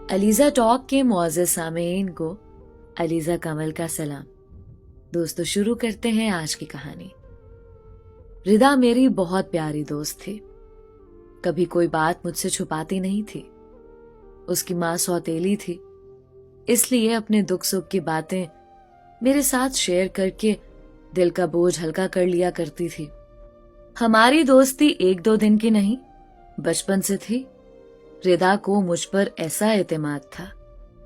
Alizeh talk کے معزز سامعین کو علیزہ کمل کا سلام۔ دوستو شروع کرتے ہیں آج کی کہانی۔ ردا میری بہت پیاری دوست تھی، کبھی کوئی بات مجھ سے چھپاتی نہیں تھی۔ اس کی ماں سوتیلی تھی، اس لیے اپنے دکھ سکھ کی باتیں میرے ساتھ شیئر کر کے دل کا بوجھ ہلکا کر لیا کرتی تھی۔ ہماری دوستی ایک دو دن کی نہیں، بچپن سے تھی۔ ردا کو مجھ پر ایسا اعتماد تھا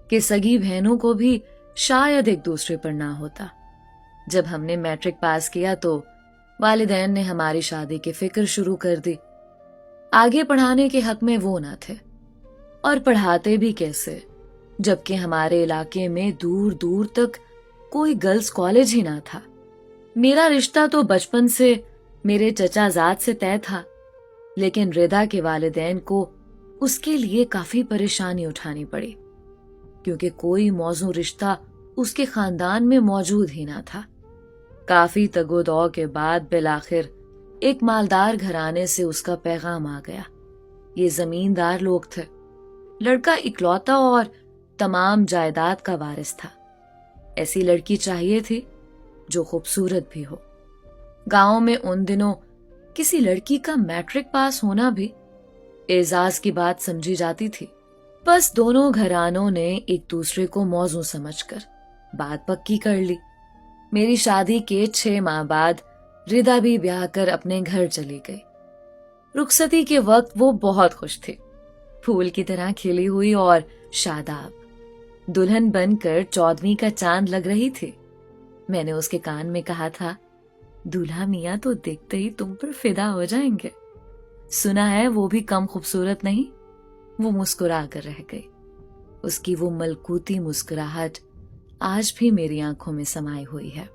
کہ سگی بہنوں کو بھی شاید ایک دوسرے پر نہ ہوتا۔ جب ہم نے میٹرک پاس کیا تو والدین نے ہماری شادی کی فکر شروع کر دی۔ آگے پڑھانے کے حق میں وہ نہ تھے، اور پڑھاتے بھی کیسے جبکہ ہمارے علاقے میں دور دور تک کوئی گرلز کالج ہی نہ تھا۔ میرا رشتہ تو بچپن سے میرے چچا زاد سے طے تھا، لیکن ردا کے والدین کو اس کے لیے کافی پریشانی اٹھانی پڑی، کیونکہ کوئی موزوں رشتہ اس کے خاندان میں موجود ہی نہ تھا۔ کافی تگ و دو کے بعد بالآخر ایک مالدار گھرانے سے اس کا پیغام آ گیا۔ یہ زمیندار لوگ تھے، لڑکا اکلوتا اور تمام جائیداد کا وارث تھا۔ ایسی لڑکی چاہیے تھی جو خوبصورت بھی ہو۔ گاؤں میں ان دنوں کسی لڑکی کا میٹرک پاس ہونا بھی اعزاز کی بات سمجھی جاتی تھی۔ بس دونوں گھرانوں نے ایک دوسرے کو موزوں سمجھ کر بات پکی کر لی۔ میری شادی کے 6 ماہ بعد ردا بھی بیاہ کر اپنے گھر چلی گئی۔ رخصتی کے وقت وہ بہت خوش تھی، پھول کی طرح کھلی ہوئی اور شاداب، دلہن بن کر 14ویں کا چاند لگ رہی تھی۔ میں نے اس کے کان میں کہا تھا، دولہا میاں تو دیکھتے ہی تم پر فدا ہو جائیں گے۔ سنا ہے وہ بھی کم خوبصورت نہیں۔ وہ مسکرا کر رہ گئی۔ اس کی وہ ملکوتی مسکراہٹ آج بھی میری آنکھوں میں سمائی ہوئی ہے۔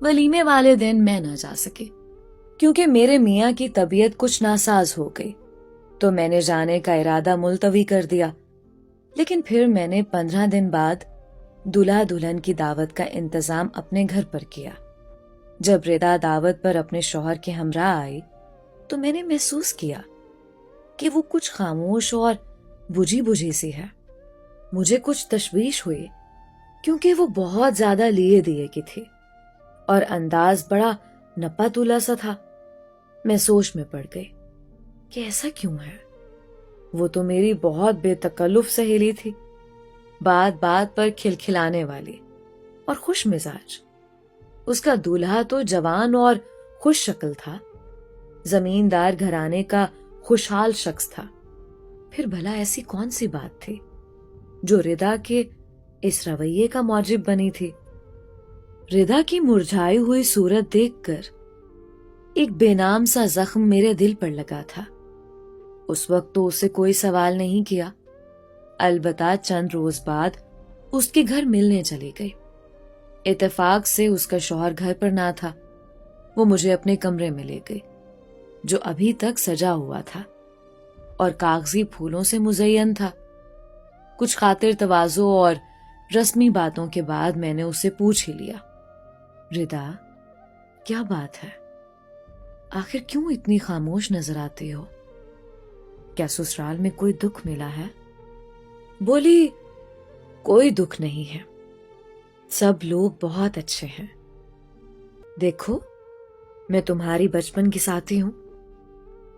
ولیمے والے دن میں نہ جا سکی کیونکہ میرے میاں کی طبیعت کچھ ناساز ہو گئی، تو میں نے جانے کا ارادہ ملتوی کر دیا۔ لیکن پھر میں نے 15 دن بعد دلہا دلہن کی دعوت کا انتظام اپنے گھر پر کیا۔ جب ردا دعوت پر اپنے شوہر کے ہمراہ آئی تو میں نے محسوس کیا کہ وہ کچھ خاموش اور بجھی بجھی سی ہے۔ مجھے کچھ تشویش ہوئی کیونکہ وہ بہت زیادہ لیے دیے کی تھی اور انداز بڑا نپا تولا سا تھا۔ میں سوچ میں پڑ گئی کہ ایسا کیوں ہے؟ وہ تو میری بہت بے تکلف سہیلی تھی، بات بات پر کھلکھلانے والی اور خوش مزاج۔ اس کا دولہا تو جوان اور خوش شکل تھا، زمیندار گھرانے کا خوشحال شخص تھا۔ پھر بھلا ایسی کون سی بات تھی جو ردا کے اس رویے کا موجب بنی تھی؟ ردا کی مرجھائی ہوئی صورت دیکھ کر ایک بے نام سا زخم میرے دل پر لگا تھا۔ اس وقت تو اسے کوئی سوال نہیں کیا، البتہ چند روز بعد اس کے گھر ملنے چلی گئی۔ اتفاق سے اس کا شوہر گھر پر نہ تھا۔ وہ مجھے اپنے کمرے میں لے گئی جو ابھی تک سجا ہوا تھا اور کاغذی پھولوں سے مزین تھا۔ کچھ خاطر تواضع اور رسمی باتوں کے بعد میں نے اسے پوچھ ہی لیا، ردا کیا بات ہے؟ آخر کیوں اتنی خاموش نظر آتی ہو؟ کیا سسرال میں کوئی دکھ ملا ہے؟ بولی، کوئی دکھ نہیں ہے، سب لوگ بہت اچھے ہیں۔ دیکھو، میں تمہاری بچپن کی ساتھی ہوں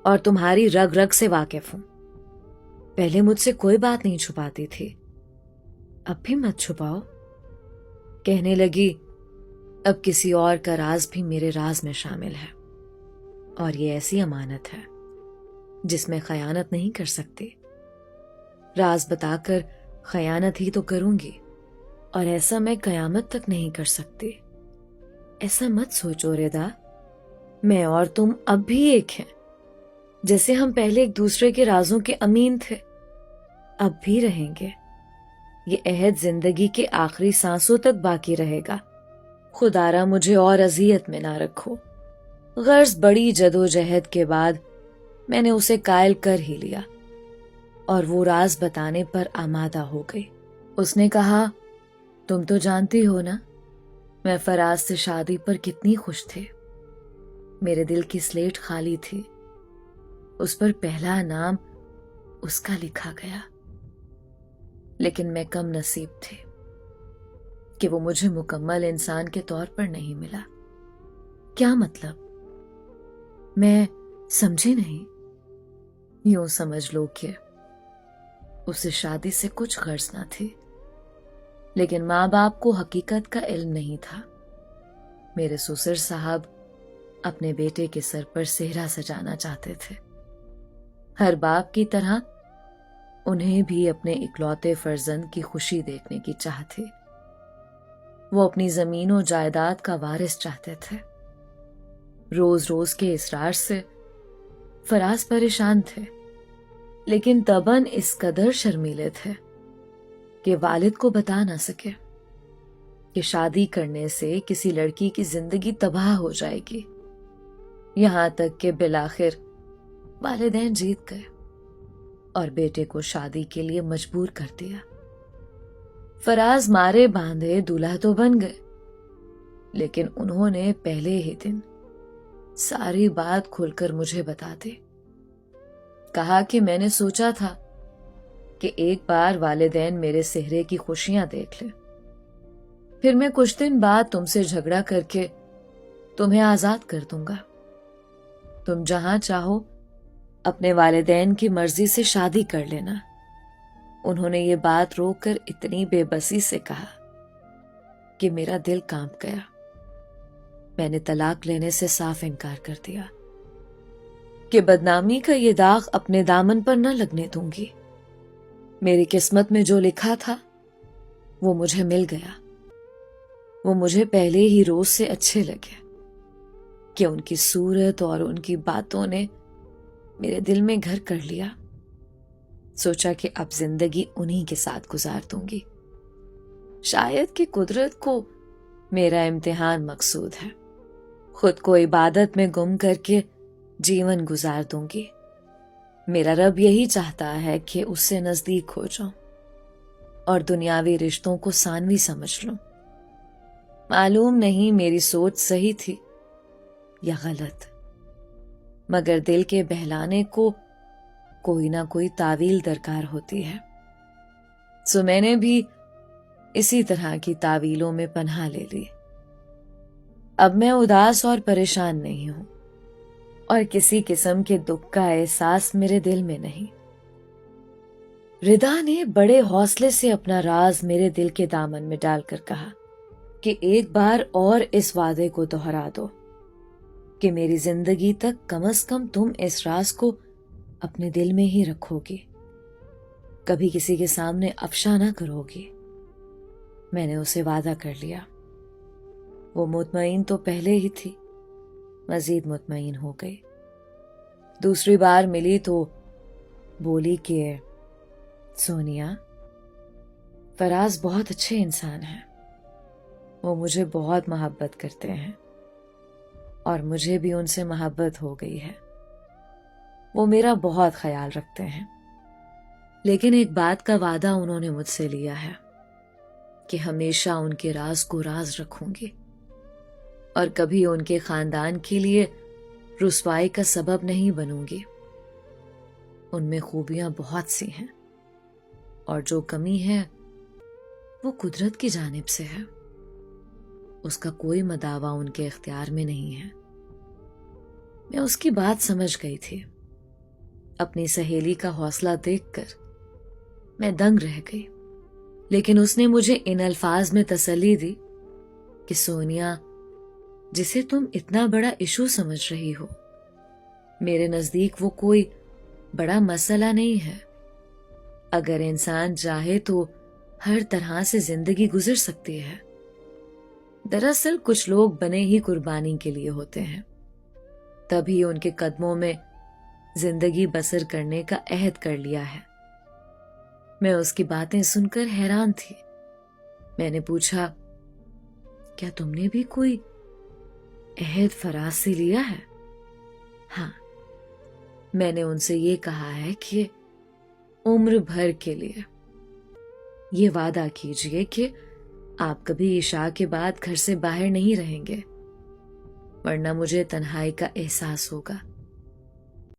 اور تمہاری رگ رگ سے واقف ہوں۔ پہلے مجھ سے کوئی بات نہیں چھپاتی تھی، اب بھی مت چھپاؤ۔ کہنے لگی، اب کسی اور کا راز بھی میرے راز میں شامل ہے، اور یہ ایسی امانت ہے جس میں خیانت نہیں کر سکتی۔ راز بتا کر خیانت ہی تو کروں گی، اور ایسا میں قیامت تک نہیں کر سکتی۔ ایسا مت سوچو ردا، میں اور تم اب بھی ایک ہیں، جیسے ہم پہلے ایک دوسرے کے رازوں کے امین تھے، اب بھی رہیں گے۔ یہ عہد زندگی کے آخری سانسوں تک باقی رہے گا۔ خدارا مجھے اور اذیت میں نہ رکھو۔ غرض بڑی جدوجہد کے بعد میں نے اسے قائل کر ہی لیا اور وہ راز بتانے پر آمادہ ہو گئی۔ اس نے کہا، تم تو جانتی ہو نا میں فراز سے شادی پر کتنی خوش تھی۔ میرے دل کی سلیٹ خالی تھی، اس پر پہلا نام اس کا لکھا گیا۔ لیکن میں کم نصیب تھی کہ وہ مجھے مکمل انسان کے طور پر نہیں ملا۔ کیا مطلب؟ میں سمجھی نہیں۔ یوں سمجھ لو کہ اسے شادی سے کچھ غرض نہ تھی، لیکن ماں باپ کو حقیقت کا علم نہیں تھا۔ میرے سسر صاحب اپنے بیٹے کے سر پر صحرا سجانا چاہتے تھے۔ ہر باپ کی طرح انہیں بھی اپنے اکلوتے فرزند کی خوشی دیکھنے کی چاہ تھی۔ وہ اپنی زمین و جائیداد کا وارث چاہتے تھے۔ روز روز کے اصرار سے فراز پریشان تھے، لیکن طبعاً اس قدر شرمیلے تھے کہ والد کو بتا نہ سکے کہ شادی کرنے سے کسی لڑکی کی زندگی تباہ ہو جائے گی۔ یہاں تک کہ بالآخر والدین جیت گئے اور بیٹے کو شادی کے لیے مجبور کر دیا۔ فراز مارے باندھے دولہا تو بن گئے، لیکن انہوں نے پہلے ہی دن ساری بات کھل کر مجھے بتا دی۔ کہا کہ میں نے سوچا تھا کہ ایک بار والدین میرے سہرے کی خوشیاں دیکھ لیں، پھر میں کچھ دن بعد تم سے جھگڑا کر کے تمہیں آزاد کر دوں گا۔ تم جہاں چاہو اپنے والدین کی مرضی سے شادی کر لینا۔ انہوں نے یہ بات روک کر اتنی بے بسی سے کہا کہ میرا دل کانپ گیا۔ میں نے طلاق لینے سے صاف انکار کر دیا کہ بدنامی کا یہ داغ اپنے دامن پر نہ لگنے دوں گی۔ میری قسمت میں جو لکھا تھا وہ مجھے مل گیا۔ وہ مجھے پہلے ہی روز سے اچھے لگے کہ ان کی صورت اور ان کی باتوں نے میرے دل میں گھر کر لیا۔ سوچا کہ اب زندگی انہی کے ساتھ گزار دوں گی۔ شاید کہ قدرت کو میرا امتحان مقصود ہے۔ خود کو عبادت میں گم کر کے جیون گزار دوں گی۔ میرا رب یہی چاہتا ہے کہ اس سے نزدیک ہو جاؤں اور دنیاوی رشتوں کو ثانوی سمجھ لوں۔ معلوم نہیں میری سوچ صحیح تھی یا غلط، مگر دل کے بہلانے کو کوئی نہ کوئی تعویل درکار ہوتی ہے۔ سو میں نے بھی اسی طرح کی تعویلوں میں پناہ لے لی۔ اب میں اداس اور پریشان نہیں ہوں، اور کسی قسم کے دکھ کا احساس میرے دل میں نہیں۔ ردا نے بڑے حوصلے سے اپنا راز میرے دل کے دامن میں ڈال کر کہا کہ ایک بار اور اس وعدے کو دہرا دو کہ میری زندگی تک کم از کم تم اس راز کو اپنے دل میں ہی رکھو گی، کبھی کسی کے سامنے افشا نہ کرو گی۔ میں نے اسے وعدہ کر لیا۔ وہ مطمئن تو پہلے ہی تھی، مزید مطمئن ہو گئی۔ دوسری بار ملی تو بولی کہ سونیا، فراز بہت اچھے انسان ہیں، وہ مجھے بہت محبت کرتے ہیں اور مجھے بھی ان سے محبت ہو گئی ہے۔ وہ میرا بہت خیال رکھتے ہیں، لیکن ایک بات کا وعدہ انہوں نے مجھ سے لیا ہے کہ ہمیشہ ان کے راز کو راز رکھوں گی اور کبھی ان کے خاندان کے لیے رسوائی کا سبب نہیں بنوں گی۔ ان میں خوبیاں بہت سی ہیں، اور جو کمی ہے وہ قدرت کی جانب سے ہے، اس کا کوئی مداوع ان کے اختیار میں نہیں ہے۔ میں اس کی بات سمجھ گئی تھی۔ اپنی سہیلی کا حوصلہ دیکھ کر میں دنگ رہ گئی، لیکن اس نے مجھے ان الفاظ میں تسلی دی کہ سونیا، جسے تم اتنا بڑا ایشو سمجھ رہی ہو، میرے نزدیک وہ کوئی بڑا مسئلہ نہیں ہے۔ اگر انسان چاہے تو ہر طرح سے زندگی گزر سکتی ہے۔ دراصل کچھ لوگ بنے ہی قربانی کے لیے ہوتے ہیں، تبھی ان کے قدموں میں زندگی بسر کرنے کا عہد کر لیا ہے۔ میں اس کی باتیں سن کر حیران تھی۔ میں نے پوچھا، کیا تم نے بھی کوئی عہد فراز سے لیا ہے؟ ہاں، میں نے ان سے یہ کہا ہے کہ عمر بھر کے لیے یہ وعدہ کیجئے کہ آپ کبھی عشاء کے بعد گھر سے باہر نہیں رہیں گے، ورنہ مجھے تنہائی کا احساس ہوگا۔